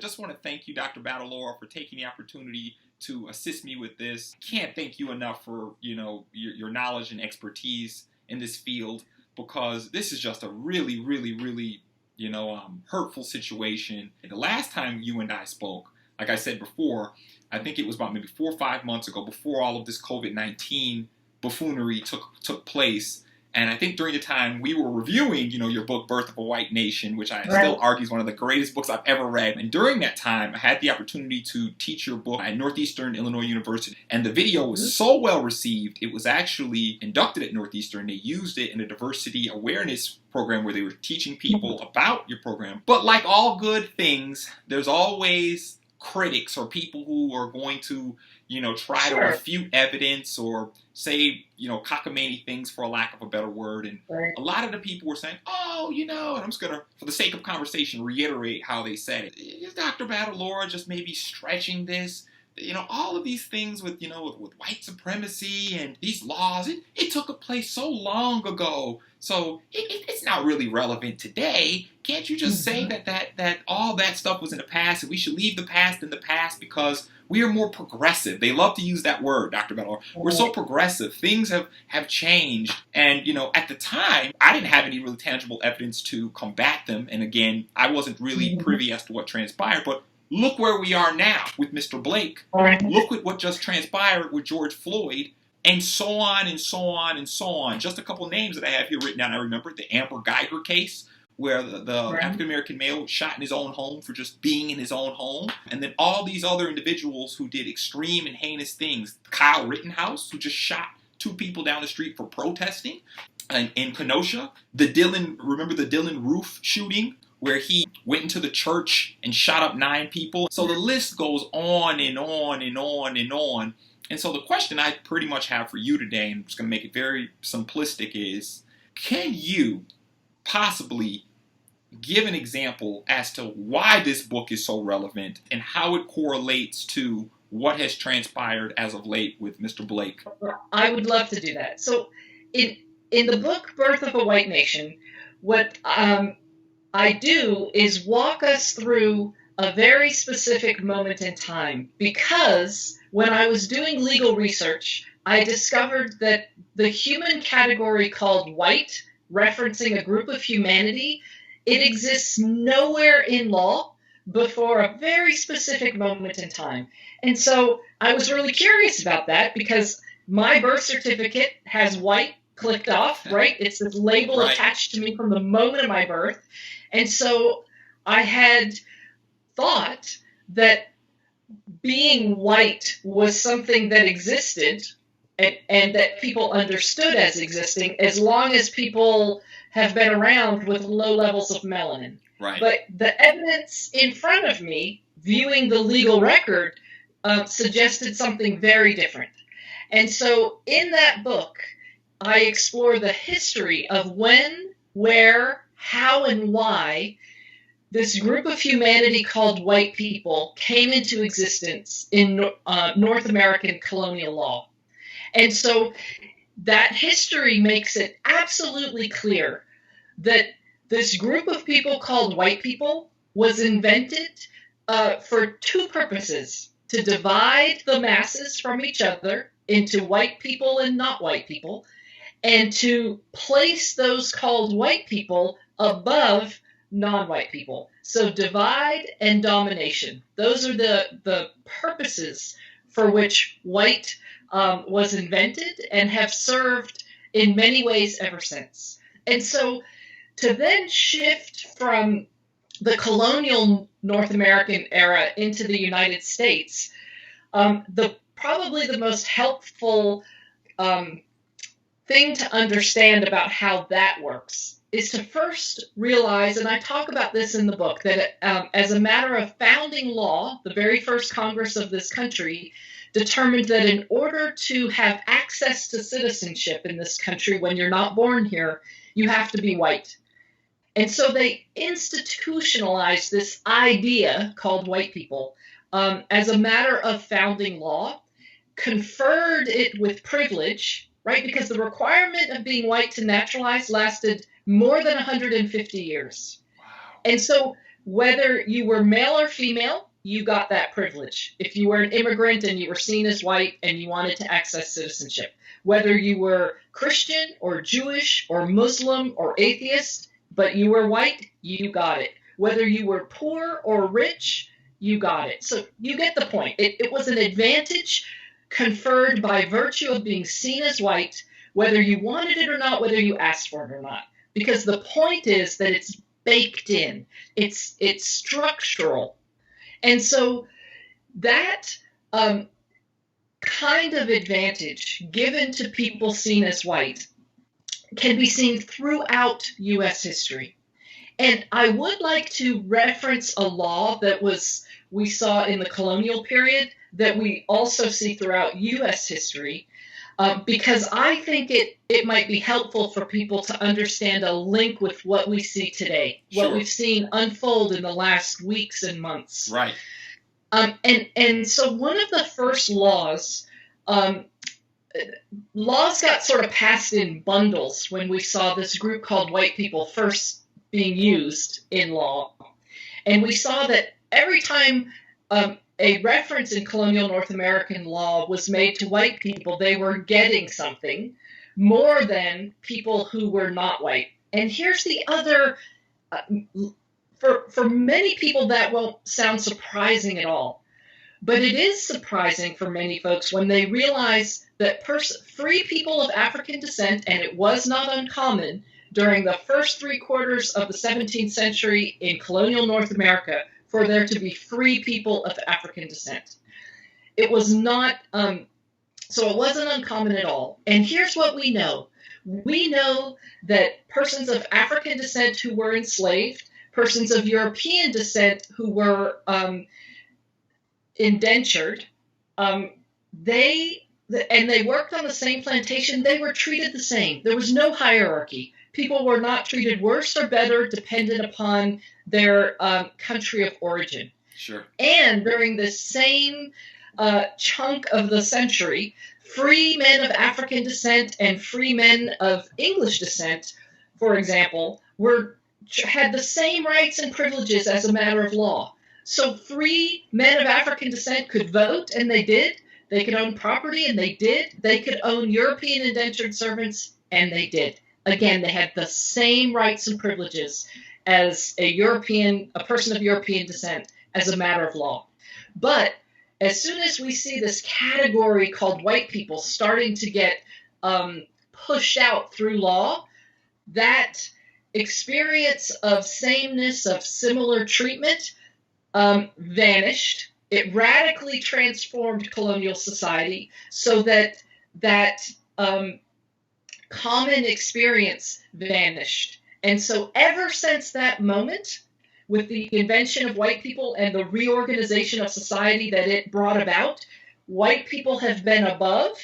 just want to thank you, Dr. Battalora, for taking the opportunity to assist me with this. Can't thank you enough for, your knowledge and expertise in this field, because this is just a really, really, really, hurtful situation. The last time you and I spoke, like I said before, I think it was about maybe 4 or 5 months ago, before all of this COVID-19 buffoonery took place. And I think during the time we were reviewing, your book, Birth of a White Nation, which I still argue is one of the greatest books I've ever read. And during that time, I had the opportunity to teach your book at Northeastern Illinois University. And the video was so well received, it was actually inducted at Northeastern. They used it in a diversity awareness program where they were teaching people about your program. But like all good things, there's always critics or people who are going to, try to refute evidence or say, cockamamie things, for a lack of a better word. And a lot of the people were saying, and I'm just going to, for the sake of conversation, reiterate how they said it. Is Dr. Battalora just maybe stretching this? All of these things with white supremacy and these laws, it took place so long ago. So it's not really relevant today. Can't you just say that all that stuff was in the past and we should leave the past in the past because we are more progressive? They love to use that word, Dr. Battalora. We're so progressive. Things have changed. And, at the time, I didn't have any really tangible evidence to combat them. And again, I wasn't really privy as to what transpired. But look where we are now with Mr. Blake. Look at what just transpired with George Floyd. And so on and so on and so on. Just a couple names that I have here written down. I remember the Amber Geiger case, where the African-American male was shot in his own home for just being in his own home. And then all these other individuals who did extreme and heinous things. Kyle Rittenhouse, who just shot 2 people down the street for protesting. And in Kenosha, remember the Dylan Roof shooting, where he went into the church and shot up 9 people. So the list goes on and on and on and on. And so the question I pretty much have for you today, and I'm just going to make it very simplistic, is can you possibly give an example as to why this book is so relevant and how it correlates to what has transpired as of late with Mr. Blake? I would love to do that. So in the book, Birth of a White Nation, what I do is walk us through a very specific moment in time, because when I was doing legal research, I discovered that the human category called white, referencing a group of humanity, it exists nowhere in law before a very specific moment in time. And so I was really curious about that, because my birth certificate has white clicked off, right? It's this label attached to me from the moment of my birth. And so I had thought that being white was something that existed and that people understood as existing as long as people have been around with low levels of melanin. Right. But the evidence in front of me, viewing the legal record, suggested something very different. And so in that book, I explore the history of when, where, how, and why this group of humanity called white people came into existence in North American colonial law. And so that history makes it absolutely clear that this group of people called white people was invented for 2 purposes: to divide the masses from each other into white people and not white people, and to place those called white people above non-white people. So divide and domination. Those are the purposes for which white was invented and have served in many ways ever since. And so to then shift from the colonial North American era into the United States, probably the most helpful thing to understand about how that works is to first realize, and I talk about this in the book, that as a matter of founding law, the very first Congress of this country determined that in order to have access to citizenship in this country when you're not born here, you have to be white. And so they institutionalized this idea called white people as a matter of founding law, conferred it with privilege, right? Because the requirement of being white to naturalize lasted more than 150 years. Wow. And so Whether you were male or female, you got that privilege. If you were an immigrant and you were seen as white and you wanted to access citizenship, whether you were Christian or Jewish or Muslim or atheist, but you were white, you got it. Whether you were poor or rich, you got it. So you get the point. It was an advantage conferred by virtue of being seen as white, whether you wanted it or not, whether you asked for it or not. Because the point is that it's baked in. It's structural. And so that kind of advantage given to people seen as white can be seen throughout U.S. history. And I would like to reference a law that we saw in the colonial period that we also see throughout U.S. history, because I think it might be helpful for people to understand a link with what we see today, Sure. what we've seen unfold in the last weeks and months. Right. And so one of the first laws got sort of passed in bundles when we saw this group called white people first being used in law. And we saw that every time a reference in colonial North American law was made to white people, they were getting something more than people who were not white. And here's the other, for many people that won't sound surprising at all, but it is surprising for many folks when they realize that free people of African descent, and it was not uncommon during the first 3/4 of the 17th century in colonial North America, for there to be free people of African descent. It was not, so it wasn't uncommon at all. And here's what we know. We know that persons of African descent who were enslaved, persons of European descent who were indentured, they worked on the same plantation, they were treated the same. There was no hierarchy. People were not treated worse or better dependent upon their country of origin. Sure. And during the same chunk of the century, free men of African descent and free men of English descent, for example, had the same rights and privileges as a matter of law. So free men of African descent could vote, and they did. They could own property, and they did. They could own European indentured servants, and they did. Again, they had the same rights and privileges as a person of European descent as a matter of law. But as soon as we see this category called white people starting to get pushed out through law, that experience of sameness, of similar treatment, vanished. It radically transformed colonial society so that common experience vanished. And so ever since that moment, with the invention of white people and the reorganization of society that it brought about, white people have been above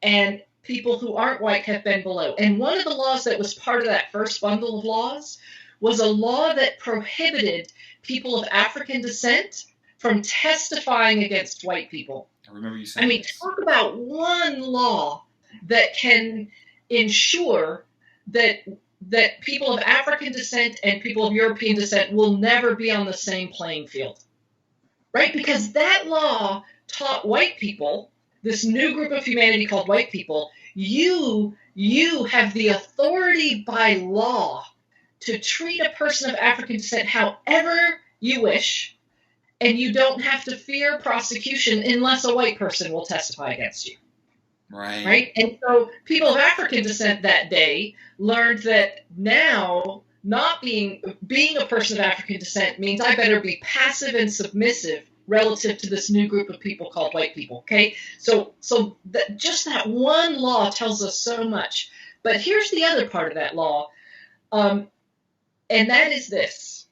and people who aren't white have been below. And one of the laws that was part of that first bundle of laws was a law that prohibited people of African descent from testifying against white people. I remember you saying this. Talk about one law that can ensure that people of African descent and people of European descent will never be on the same playing field, right? Because that law taught white people, this new group of humanity called white people, you have the authority by law to treat a person of African descent however you wish, and you don't have to fear prosecution unless a white person will testify against you. Right? And so people of African descent that day learned that now not being a person of African descent means I better be passive and submissive relative to this new group of people called white people. Okay? So just that one law tells us so much. But here's the other part of that law, and that is this.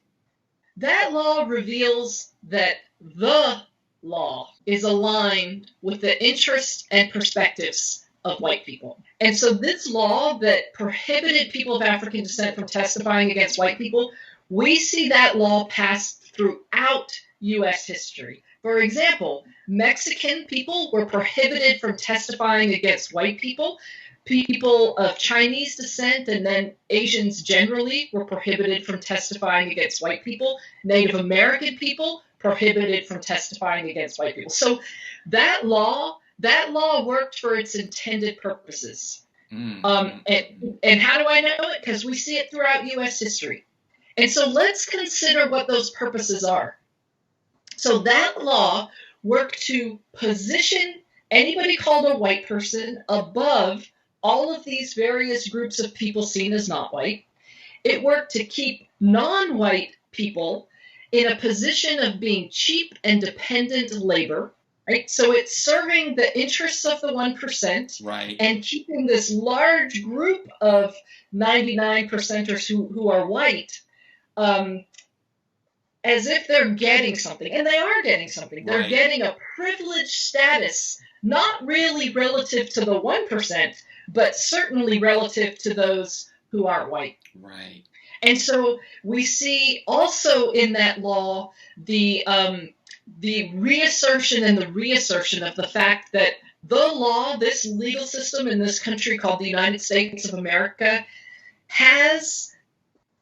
That law reveals that the law is aligned with the interests and perspectives of white people. And so this law that prohibited people of African descent from testifying against white people, we see that law passed throughout U.S. history. For example, Mexican people were prohibited from testifying against white people people of Chinese descent and then Asians generally were prohibited from testifying against white people. Native American people prohibited from testifying against white people. So that law worked for its intended purposes. And how do I know it? Because we see it throughout U.S. history. And so let's consider what those purposes are. So that law worked to position anybody called a white person above all of these various groups of people seen as not white. It worked to keep non-white people in a position of being cheap and dependent labor. Right? So it's serving the interests of the 1%, right, and keeping this large group of 99%ers who are white as if they're getting something. And they are getting something. They're right. getting a privileged status, not really relative to the 1%, but certainly relative to those who aren't white. Right. And so we see also in that law the reassertion and the reassertion of the fact that the law, this legal system in this country called the United States of America, has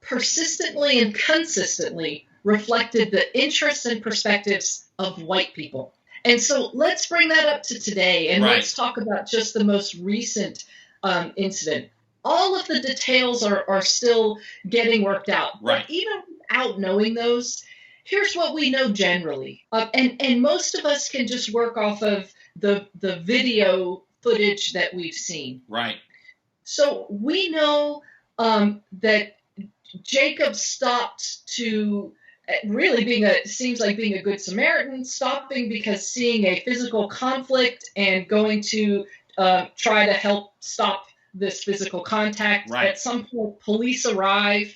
persistently and consistently reflected the interests and perspectives of white people. And so let's bring that up to today, and right. let's talk about just the most recent incident. All of the details are still getting worked out. Right. But even without knowing those, here's what we know generally. And most of us can just work off of the video footage that we've seen. Right. So we know that Jacob stopped to really seems like being a good Samaritan, stopping because seeing a physical conflict and going to try to help stop this physical contact. Right. At some point, police arrive.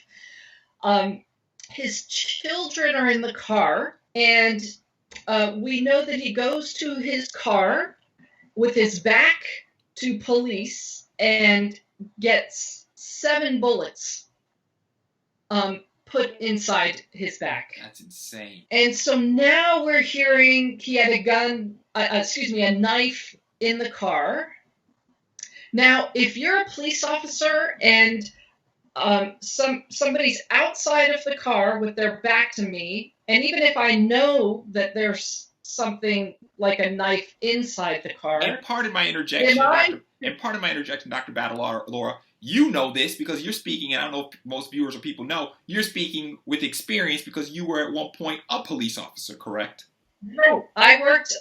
His children are in the car, and we know that he goes to his car with his back to police and gets 7 bullets put inside his back. That's insane. And so now we're hearing he had a knife in the car. Now, if you're a police officer and somebody's outside of the car with their back to me, and even if I know that there's something like a knife inside the car. And pardon my interjection, Dr. Battalora, you know this because you're speaking, and I don't know if most viewers or people know, you're speaking with experience because you were at one point a police officer, correct? No, I worked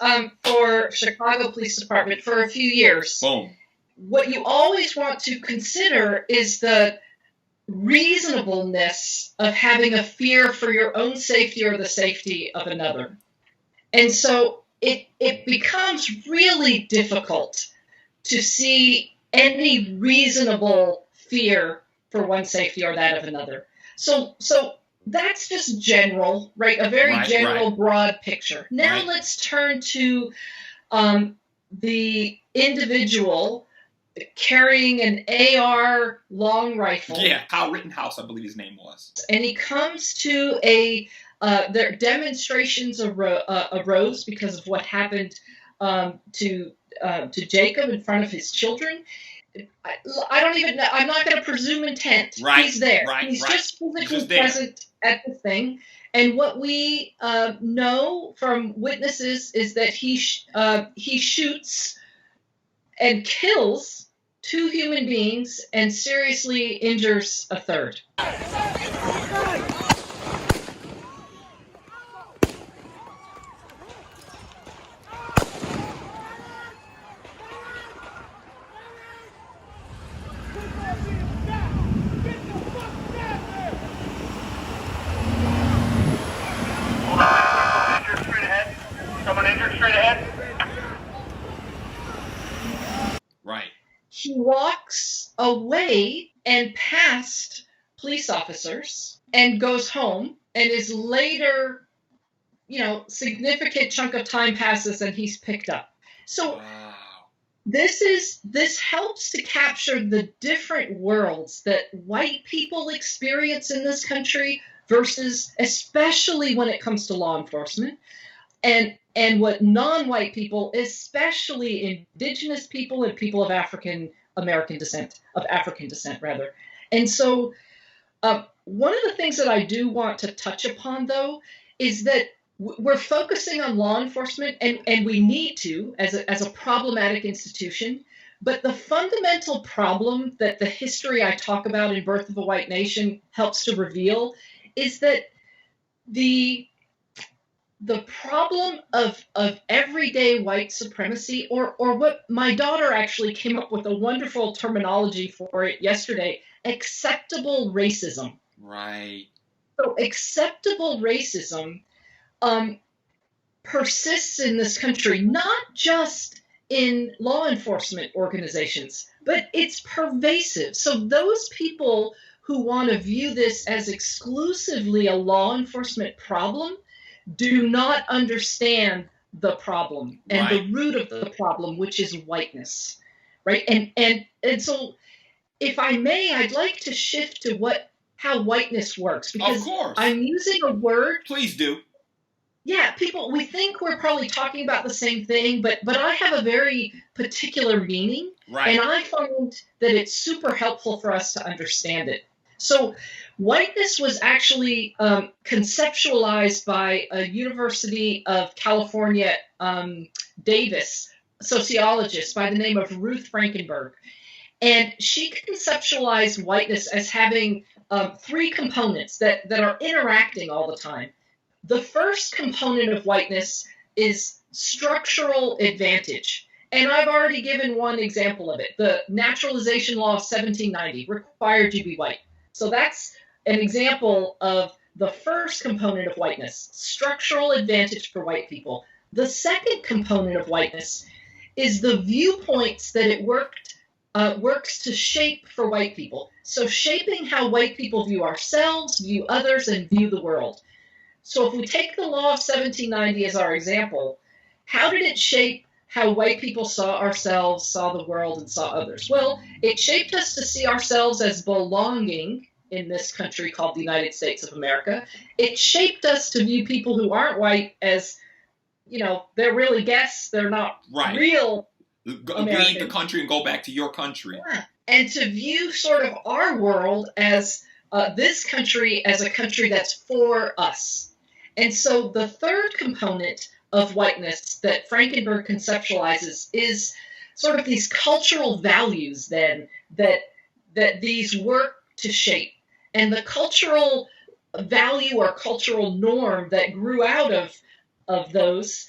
for Chicago Police Department for a few years. Boom. What you always want to consider is the reasonableness of having a fear for your own safety or the safety of another. And so it becomes really difficult to see any reasonable fear for one's safety or that of another. So that's just general, right? A very general, broad picture. Now let's turn to the individual carrying an AR long rifle. Yeah, Kyle Rittenhouse, I believe his name was. And he comes to their demonstrations arose because of what happened to Jacob in front of his children. I don't even know. I'm not going to presume intent. Right, He's there. Right, He's right. just physically present at the thing. And what we know from witnesses is that he shoots and kills 2 human beings and seriously injures a third. Right. He walks away and past police officers and goes home, and is later, significant chunk of time passes and he's picked up. So wow. This helps to capture the different worlds that white people experience in this country versus, especially when it comes to law enforcement, and what non-white people, especially indigenous people and people of African American descent, of African descent, rather. And so one of the things that I do want to touch upon, though, is that we're focusing on law enforcement, and we need to, as a problematic institution. But the fundamental problem that the history I talk about in Birth of a White Nation helps to reveal is that the problem of everyday white supremacy, or what my daughter actually came up with a wonderful terminology for it yesterday, acceptable racism. Right. So acceptable racism persists in this country, not just in law enforcement organizations, but it's pervasive. So those people who want to view this as exclusively a law enforcement problem do not understand the problem and Right. the root of the problem, which is whiteness, right? And so, if I may, I'd like to shift to how whiteness works, because Of course. I'm using a word. Please do. Yeah, we think we're probably talking about the same thing, but I have a very particular meaning, Right. and I find that it's super helpful for us to understand it. So whiteness was actually conceptualized by a University of California, Davis sociologist by the name of Ruth Frankenberg. And she conceptualized whiteness as having three components that are interacting all the time. The first component of whiteness is structural advantage. And I've already given one example of it. The Naturalization Law of 1790 required you be white. So that's an example of the first component of whiteness, structural advantage for white people. The second component of whiteness is the viewpoints that it works to shape for white people. So shaping how white people view ourselves, view others, and view the world. So if we take the law of 1790 as our example, how did it shape how white people saw ourselves, saw the world, and saw others? Well, it shaped us to see ourselves as belonging in this country called the United States of America. It shaped us to view people who aren't white as, they're really guests, they're not real Americans. Leave the country and go back to your country. Yeah. And to view sort of our world as this country as a country that's for us. And so the third component of whiteness that Frankenberg conceptualizes is sort of these cultural values then that these work to shape. And the cultural value or cultural norm that grew out of those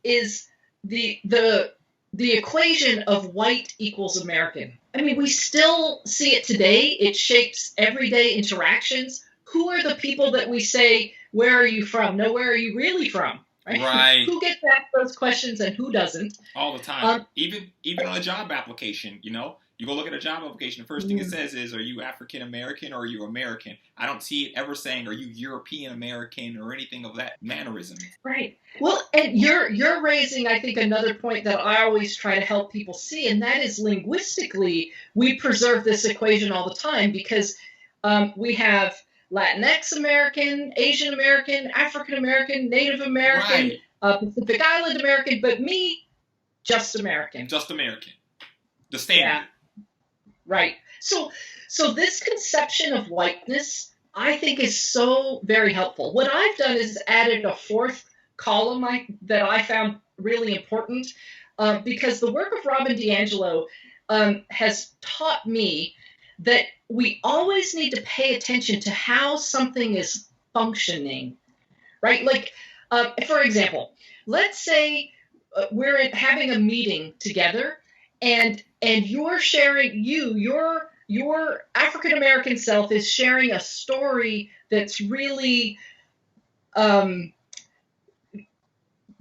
is the equation of white equals American. I mean, we still see it today. It shapes everyday interactions. Who are the people that we say, where are you from? No, where are you really from? Right. Who gets asked those questions and who doesn't? All the time. Even on a job application, you go look at a job application, the first thing it says is, are you African American or are you American? I don't see it ever saying, are you European American or anything of that mannerism. Right. Well, and you're raising, I think, another point that I always try to help people see, and that is linguistically, we preserve this equation all the time because we have Latinx American, Asian American, African American, Native American, Pacific Island American, but me, just American. Just American. The standard. Yeah. Right. So this conception of whiteness, I think, is so very helpful. What I've done is added a fourth column that I found really important because the work of Robin DiAngelo has taught me that we always need to pay attention to how something is functioning, right? Like, for example, let's say we're having a meeting together and you're sharing, your African-American self is sharing a story that's really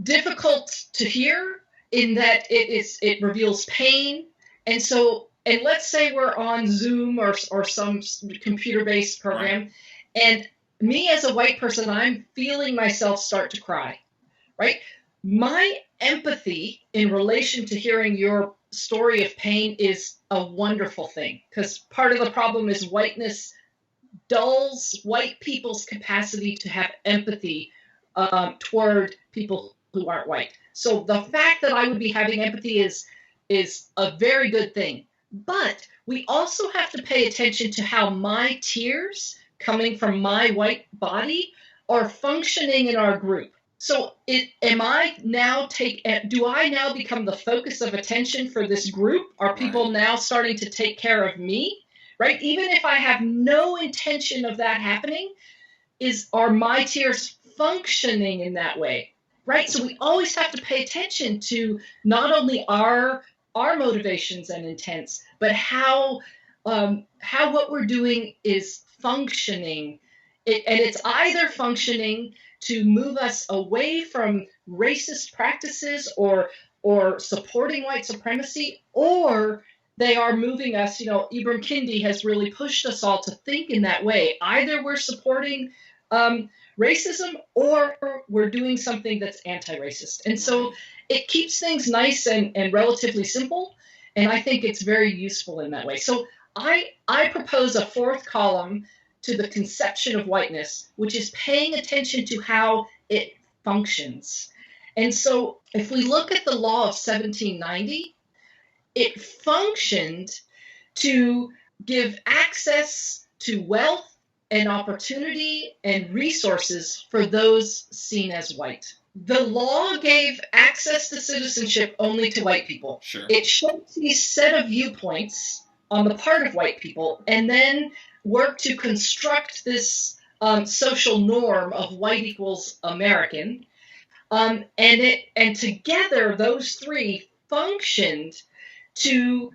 difficult to hear in that it reveals pain. And let's say we're on Zoom or some computer-based program, and me as a white person, I'm feeling myself start to cry, right? My empathy in relation to hearing your story of pain is a wonderful thing, because part of the problem is whiteness dulls white people's capacity to have empathy toward people who aren't white. So the fact that I would be having empathy is is a very good thing. But we also have to pay attention to how my tears coming from my white body are functioning in our group. So do I now become the focus of attention for this group? Are people now starting to take care of me? Right? Even if I have no intention of that happening, are my tears functioning in that way? Right? So we always have to pay attention to not only our motivations and intents, but how what we're doing is functioning. And it's either functioning to move us away from racist practices or supporting white supremacy, or they are moving us. Ibram Kendi has really pushed us all to think in that way. Either we're supporting racism or we're doing something that's anti-racist. And so it keeps things nice and relatively simple. And I think it's very useful in that way. So I propose a fourth column to the conception of whiteness, which is paying attention to how it functions. And so if we look at the law of 1790, it functioned to give access to wealth and opportunity and resources for those seen as white. The law gave access to citizenship only to white people. Sure. It showed these set of viewpoints on the part of white people, and then worked to construct this social norm of white equals American. And together, those three functioned to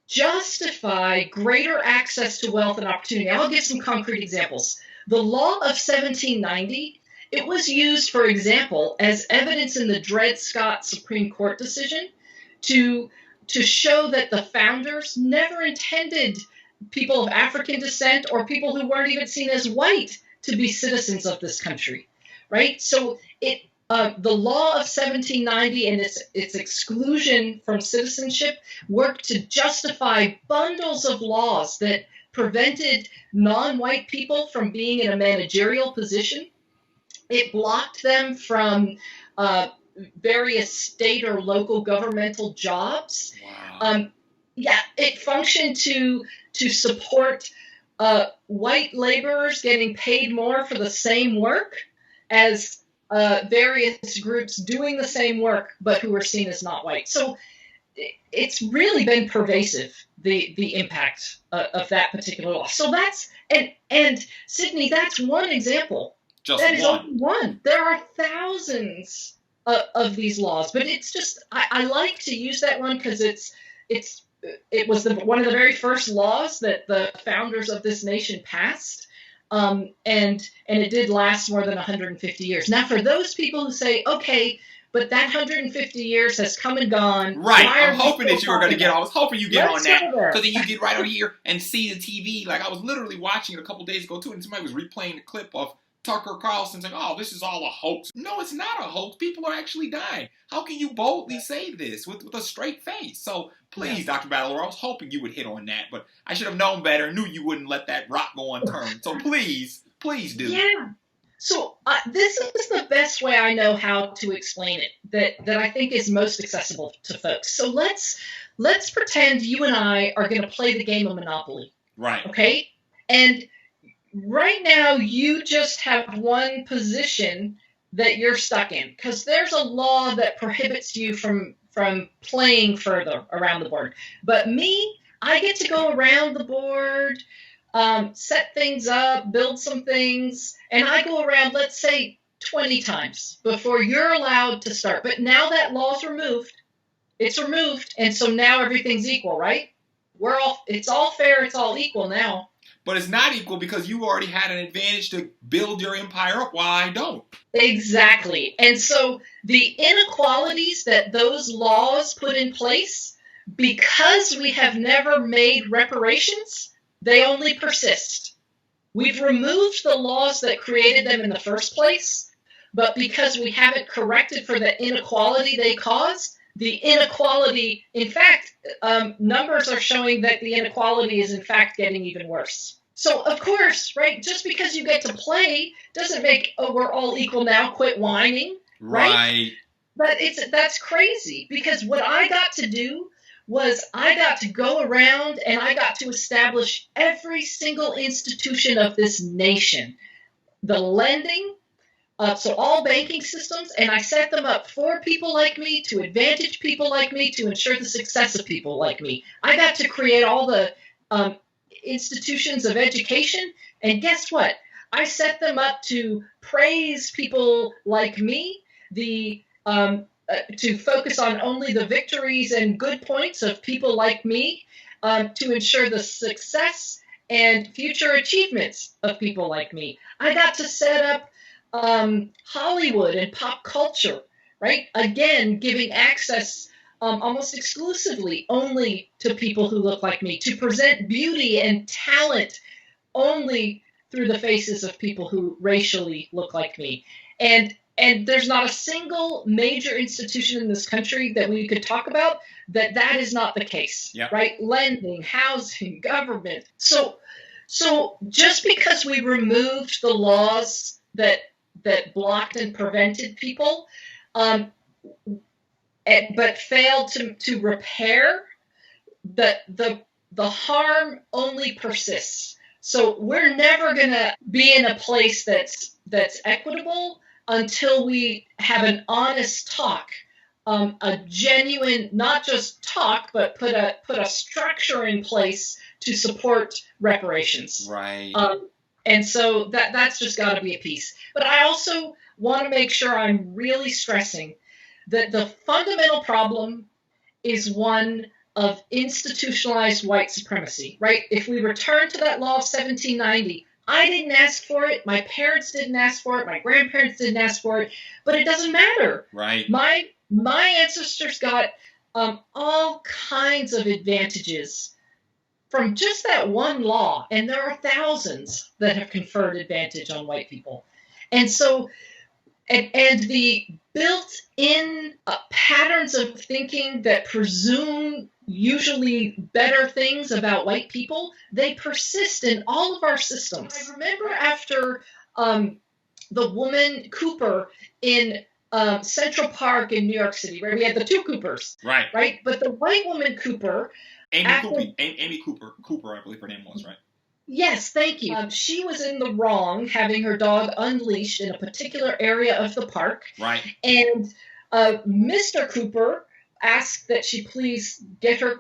justify greater access to wealth and opportunity. I'll give some concrete examples. The law of 1790, it was used, for example, as evidence in the Dred Scott Supreme Court decision to show that the founders never intended people of African descent or people who weren't even seen as white to be citizens of this country, right? So the law of 1790 and its exclusion from citizenship worked to justify bundles of laws that prevented non-white people from being in a managerial position. It blocked them from various state or local governmental jobs. Wow. It functioned to support white laborers getting paid more for the same work as various groups doing the same work but who were seen as not white. So it's really been pervasive, the impact of that particular law. So that's and Sydney, that's one example. Just that one. is only one. There are thousands of these laws, but it's just I like to use that one because it was one of the very first laws that the founders of this nation passed, and it did last more than 150 years. Now, for those people who say, okay, but that 150 years has come and gone. Right. I'm hoping that you were going to get on. I was hoping you get on Let's that. go there. Because then you get right over here and see the TV. Like, I was literally watching it a couple days ago, too, and somebody was replaying the clip of Tucker Carlson saying, oh, this is all a hoax. No, it's not a hoax. People are actually dying. How can you boldly say this with a straight face? So, please, Dr. Battalora, I was hoping you would hit on that, but I should have known better, knew you wouldn't let that rock go unturned. So, please do. Yeah. So this is the best way I know how to explain it that I think is most accessible to folks. So let's pretend you and I are going to play the game of Monopoly. Right. Okay? And right now you just have one position that you're stuck in because there's a law that prohibits you from playing further around the board. But me, I get to go around the board, set things up, build some things, and I go around, let's say, 20 times before you're allowed to start. But now that law's removed, it's removed, and so now everything's equal, right? It's all fair, it's all equal now. But it's not equal because you already had an advantage to build your empire up while I don't. Exactly. And so the inequalities that those laws put in place, because we have never made reparations, they only persist. We've removed the laws that created them in the first place, but because we haven't corrected for the inequality they caused, the inequality, in fact, numbers are showing that the inequality is in fact getting even worse. So, of course, right, just because you get to play doesn't make, we're all equal now, quit whining, right? But that's crazy, because what I got to do was I got to go around and I got to establish every single institution of this nation. The lending, so all banking systems, and I set them up for people like me, to advantage people like me, to ensure the success of people like me. I got to create all the institutions of education, and guess what? I set them up to praise people like me, to focus on only the victories and good points of people like me, to ensure the success and future achievements of people like me. I got to set up Hollywood and pop culture, right? Again, giving access almost exclusively only to people who look like me, to present beauty and talent only through the faces of people who racially look like me. And there's not a single major institution in this country that we could talk about that is not the case, yep. Right? Lending, housing, government. So just because we removed the laws that blocked and prevented people, but failed to repair, the harm only persists. So we're never going to be in a place that's equitable until we have an honest talk, a genuine, not just talk, but put a structure in place to support reparations. Right. And so that's just got to be a piece. But I also want to make sure I'm really stressing that the fundamental problem is one of institutionalized white supremacy, right? If we return to that law of 1790, I didn't ask for it. My parents didn't ask for it. My grandparents didn't ask for it. But it doesn't matter. Right. My ancestors got all kinds of advantages from just that one law, and there are thousands that have conferred advantage on white people. And so, and the built-in patterns of thinking that presume usually better things about white people, they persist in all of our systems. I remember after the woman Cooper in Central Park in New York City, where we had the two Coopers. Right? But the white woman Cooper... Amy Cooper, I believe her name was, right? Yes, thank you. She was in the wrong having her dog unleashed in a particular area of the park. Right. And Mr. Cooper asked that she please get her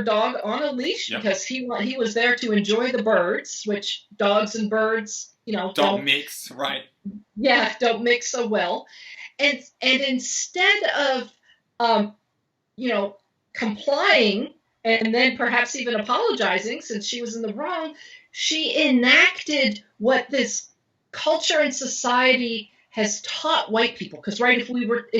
dog on a leash, yep. Because he was there to enjoy the birds, which dogs and birds, don't mix, right? Yeah, don't mix so well. And instead of complying and then perhaps even apologizing since she was in the wrong, she enacted what this culture and society has taught white people. Because, right, if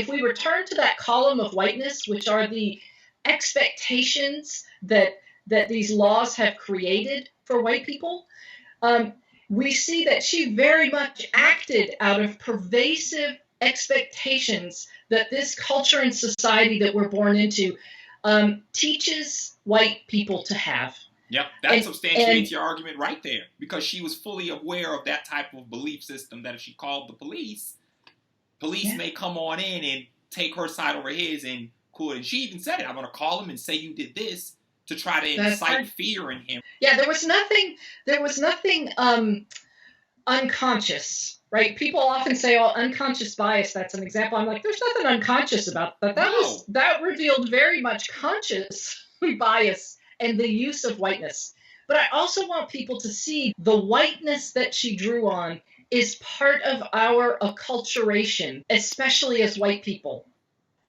we return to that column of whiteness, which are the expectations that these laws have created for white people, we see that she very much acted out of pervasive expectations that this culture and society that we're born into teaches white people to have. Yep, that substantiates your argument right there, because she was fully aware of that type of belief system, that if she called the police may come on in and take her side over his, and she even said it, I'm going to call him and say you did this, to try to incite fear in him. Yeah, there was nothing unconscious. Right? People often say, "Oh, unconscious bias." That's an example. I'm like, there's nothing unconscious about that. That revealed very much conscious bias and the use of whiteness. But I also want people to see the whiteness that she drew on is part of our acculturation, especially as white people.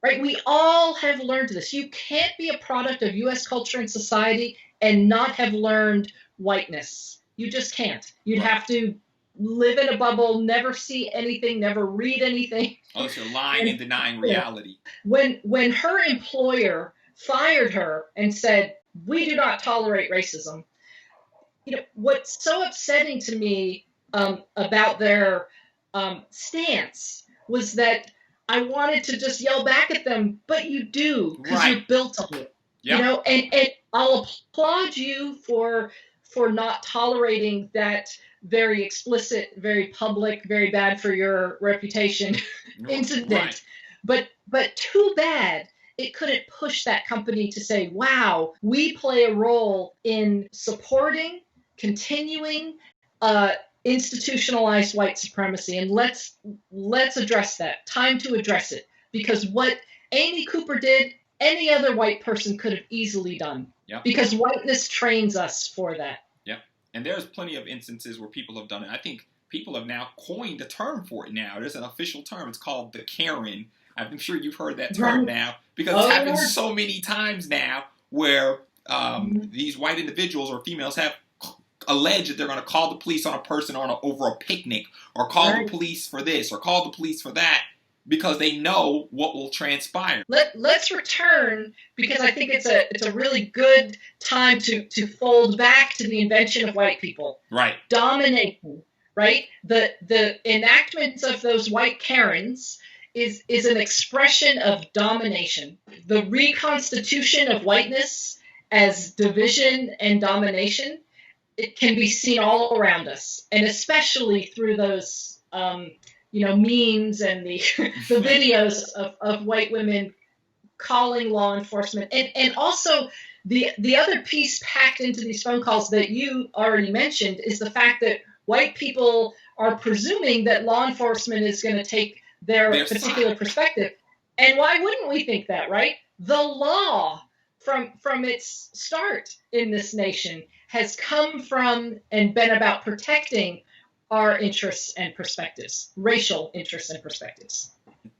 Right? We all have learned this. You can't be a product of U.S. culture and society and not have learned whiteness. You just can't. You'd have to live in a bubble, never see anything, never read anything. Oh, so lying and denying reality. When her employer fired her and said, "We do not tolerate racism," what's so upsetting to me about their stance was that I wanted to just yell back at them, but you do, because you're built on it. Yep. And I'll applaud you for not tolerating that very explicit, very public, very bad for your reputation incident. Right. But too bad it couldn't push that company to say, wow, we play a role in supporting, continuing institutionalized white supremacy, and let's address that. Time to address it, because what Amy Cooper did, any other white person could have easily done. Yep. Because whiteness trains us for that. Yep. And there's plenty of instances where people have done it. I think people have now coined a term for it now. There's an official term. It's called the Karen. I'm sure you've heard that term now, because it's happened so many times now where these white individuals or females have alleged that they're going to call the police on a person over a picnic, or call the police for this, or call the police for that, because they know what will transpire. Let's return, because I think it's a really good time to fold back to the invention of white people. Right. Domination. Right. The enactments of those white Karens is an expression of domination. The reconstitution of whiteness as division and domination, it can be seen all around us, and especially through those memes and the videos of white women calling law enforcement, and also the other piece packed into these phone calls that you already mentioned is the fact that white people are presuming that law enforcement is going to take their particular perspective. And why wouldn't we think that, right? The law from its start in this nation has come from and been about protecting our interests and perspectives, racial interests and perspectives.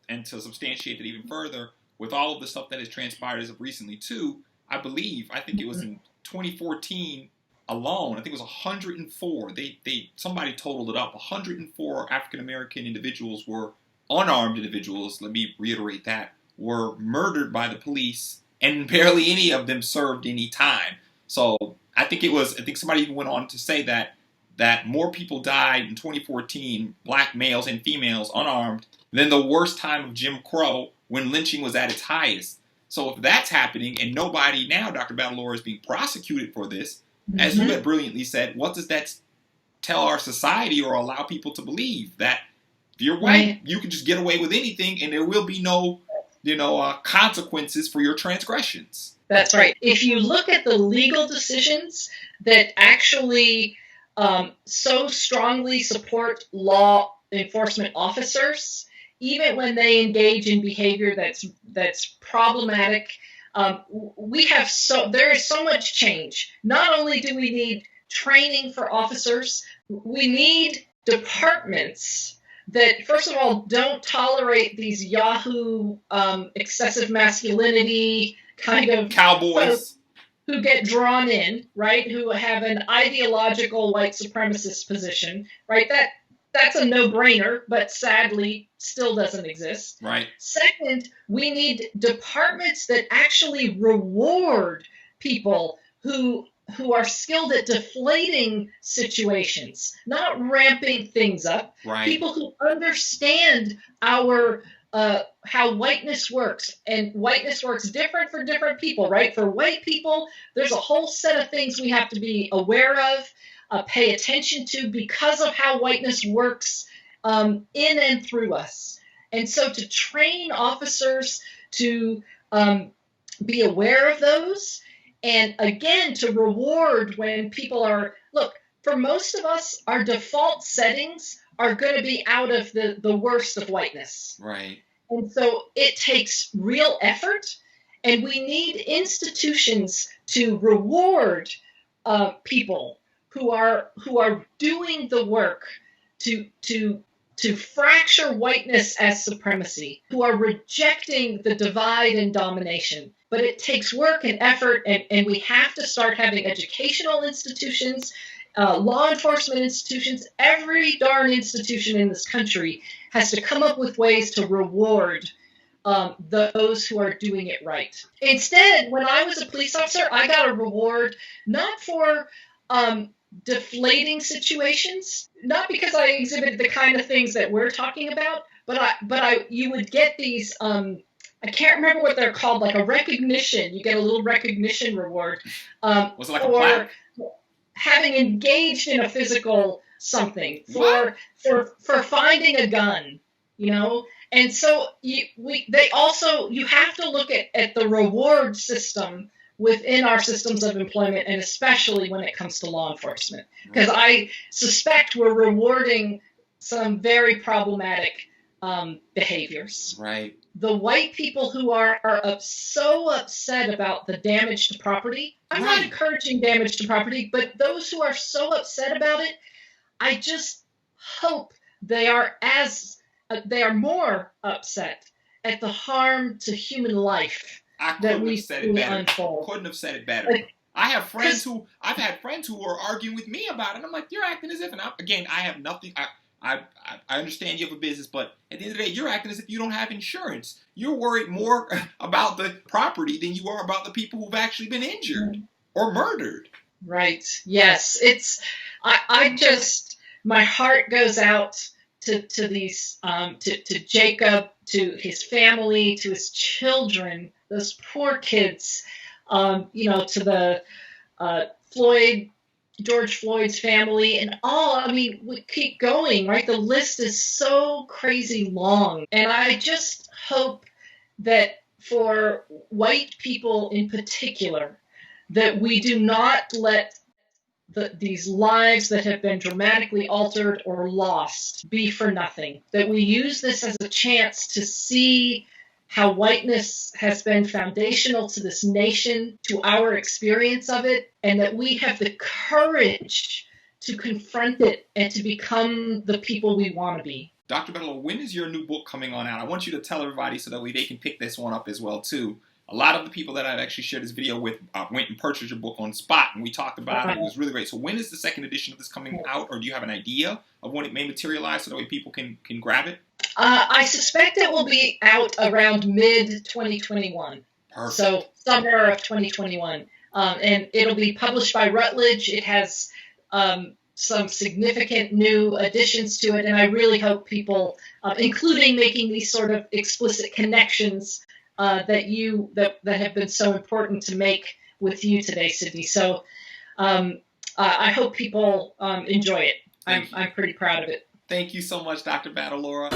And to substantiate it even further, with all of the stuff that has transpired as of recently too, I think it was in 2014 alone, I think it was 104. Somebody totaled it up. 104 African American individuals were unarmed individuals. Let me reiterate that, were murdered by the police, and barely any of them served any time. So I think somebody even went on to say that more people died in 2014, black males and females unarmed, than the worst time of Jim Crow, when lynching was at its highest. So if that's happening, and nobody now, Dr. Battalora, is being prosecuted for this, as you had brilliantly said, what does that tell our society or allow people to believe? That if you're white, you can just get away with anything, and there will be no consequences for your transgressions. That's right. If you look at the legal decisions that actually so strongly support law enforcement officers, even when they engage in behavior that's problematic, there is so much change. Not only do we need training for officers, we need departments that, first of all, don't tolerate these Yahoo excessive masculinity kind of cowboys who get drawn in, right? Who have an ideological white supremacist position, right? That's a no-brainer, but sadly still doesn't exist. Right. Second, we need departments that actually reward people who are skilled at deflating situations, not ramping things up. Right. People who understand our how whiteness works, and whiteness works different for different people, right? For white people, there's a whole set of things we have to be aware of, pay attention to, because of how whiteness works in and through us. And so to train officers to be aware of those, and again, to reward when people look, for most of us, our default settings are going to be out of the worst of whiteness. Right. And so it takes real effort, and we need institutions to reward people who are doing the work to fracture whiteness as supremacy, who are rejecting the divide and domination. But it takes work and effort, and we have to start having educational institutions, law enforcement institutions. Every darn institution in this country has to come up with ways to reward those who are doing it right. Instead, when I was a police officer, I got a reward not for deflating situations, not because I exhibited the kind of things that we're talking about, but you would get these I can't remember what they're called, like a recognition. You get a little recognition reward. Was it like a plaque? Having engaged in a physical something, for finding a gun, you know. And so you have to look at the reward system within our systems of employment, and especially when it comes to law enforcement, because I suspect we're rewarding some very problematic behaviors. Right. The white people who are so upset about the damage to property, I'm not encouraging damage to property, but those who are so upset about it, I just hope they are more upset at the harm to human life that we see unfold. Couldn't have said it better. I've had friends who are arguing with me about it. I'm like, you're acting as if, and I have nothing. I understand you have a business, but at the end of the day, you're acting as if you don't have insurance. You're worried more about the property than you are about the people who've actually been injured or murdered. Right. Yes. My heart goes out to these, to Jacob, to his family, to his children, those poor kids, to the George Floyd's family, and all. I mean, we keep going, right? The list is so crazy long. And I just hope that for white people in particular, that we do not let these lives that have been dramatically altered or lost be for nothing. That we use this as a chance to see how whiteness has been foundational to this nation, to our experience of it, and that we have the courage to confront it and to become the people we want to be. Dr. Battalora, when is your new book coming on out? I want you to tell everybody so that way they can pick this one up as well, too. A lot of the people that I've actually shared this video with went and purchased your book on spot, and we talked about it. It was really great. So when is the second edition of this coming out, or do you have an idea of when it may materialize so that way people can grab it? I suspect it will be out around mid-2021. Perfect. So summer of 2021. And it'll be published by Routledge. It has some significant new additions to it, and I really hope people, including making these sort of explicit connections that have been so important to make with you today, Sydney. So I hope people enjoy it. I'm pretty proud of it. Thank you so much, Dr. Battalora.